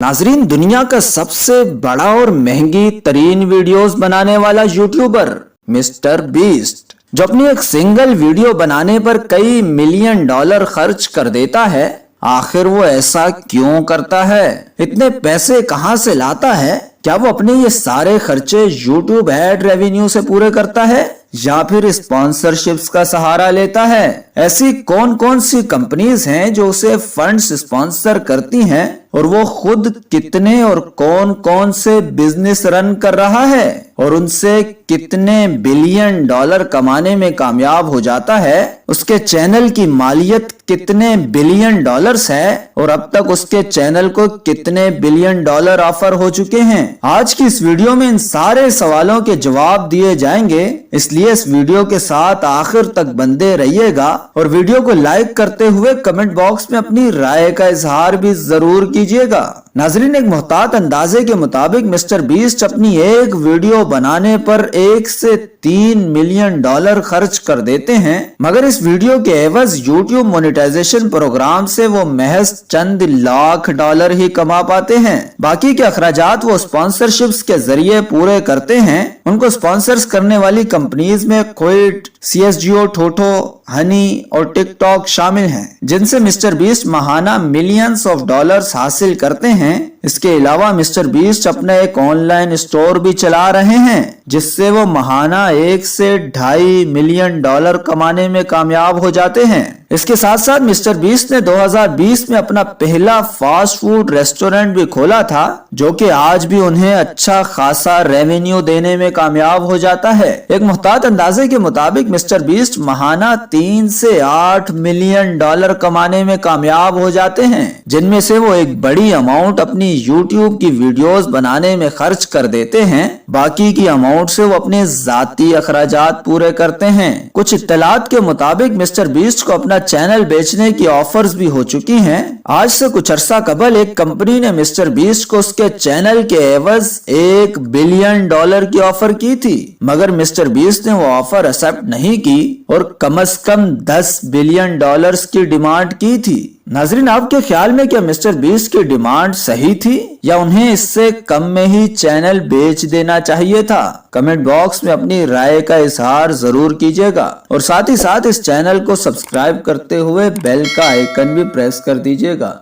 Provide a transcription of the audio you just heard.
नाजरीन, दुनिया का सबसे बड़ा और महंगी तरीन वीडियोस बनाने वाला यूट्यूबर मिस्टर बीस्ट, जो अपनी एक सिंगल वीडियो बनाने पर कई मिलियन डॉलर खर्च कर देता है, आखिर वो ऐसा क्यों करता है? इतने पैसे कहां से लाता है? क्या वो अपने ये सारे खर्चे यूट्यूब एड रेवेन्यू से पूरे करता है या फिर स्पॉन्सरशिप्स का सहारा लेता है? ऐसी कौन कौन सी कंपनीज हैं जो उसे फंड्स स्पॉन्सर करती हैं और वो खुद कितने और कौन कौन से बिजनेस रन कर रहा है और उनसे कितने बिलियन डॉलर कमाने में कामयाब हो जाता है? उसके चैनल की मालियत कितने बिलियन डॉलर्स है और अब तक उसके चैनल को कितने बिलियन डॉलर ऑफर हो चुके हैं? आज की इस वीडियो में इन सारे सवालों के जवाब दिए जाएंगे, इसलिए इस वीडियो के साथ आखिर तक बंधे रहिएगा और वीडियो को लाइक करते हुए कमेंट बॉक्स में अपनी राय का इजहार भी जरूर कीजिएगा। नाजरीन, एक मुहतात अंदाजे के मुताबिक मिस्टर बीस्ट अपनी एक वीडियो बनाने पर 1 से 3 मिलियन डॉलर खर्च कर देते हैं, मगर इस वीडियो के एवज यूट्यूब मोनेटाइजेशन प्रोग्राम से वो महज चंद लाख डॉलर ही कमा पाते हैं। बाकी के अखराजात वो स्पॉन्सरशिप्स के जरिए पूरे करते हैं। उनको स्पॉन्सर्स करने वाली कंपनीज में क्विट, CSGO, ठोठो, हनी और टिकटॉक शामिल हैं, जिनसे मिस्टर बीस्ट माहाना मिलियंस ऑफ डॉलर्स हासिल करते हैं। इसके अलावा मिस्टर बीस्ट अपना एक ऑनलाइन स्टोर भी चला रहे हैं, जिससे वो माहाना 1 से 2.5 मिलियन डॉलर कमाने में कामयाब हो जाते हैं। इसके साथ साथ मिस्टर बीस्ट ने 2020 में अपना पहला फास्ट फूड रेस्टोरेंट भी खोला था, जो कि आज भी उन्हें अच्छा खासा रेवेन्यू देने में कामयाब हो जाता है। एक मुहतात अंदाजे के मुताबिक मिस्टर बीस्ट माहाना 3 से 8 मिलियन डॉलर कमाने में कामयाब हो जाते हैं, जिनमें से वो एक बड़ी अमाउंट अपनी यूट्यूब की वीडियोस बनाने में खर्च कर देते हैं। बाकी की अमाउंट से वो अपने जाती अखराजात पूरे करते हैं। कुछ इत्तलात के मुताबिक मिस्टर बीस्ट को अपना चैनल बेचने की ऑफर्स भी हो चुकी हैं। आज से कुछ अरसा कबल एक कंपनी ने मिस्टर बीस्ट को उसके चैनल के एवज 1 बिलियन डॉलर की ऑफर की थी, मगर मिस्टर बीस्ट ने वो ऑफर एक्सेप्ट नहीं की और कम से कम 10 बिलियन डॉलर्स की डिमांड की थी। नाजरीन, आपके ख्याल में क्या मिस्टर बीस्ट की डिमांड सही थी या उन्हें इससे कम में ही चैनल बेच देना चाहिए था? कमेंट बॉक्स में अपनी राय का इजहार जरूर कीजिएगा और साथ ही साथ इस चैनल को सब्सक्राइब करते हुए बेल का आइकन भी प्रेस कर दीजिएगा।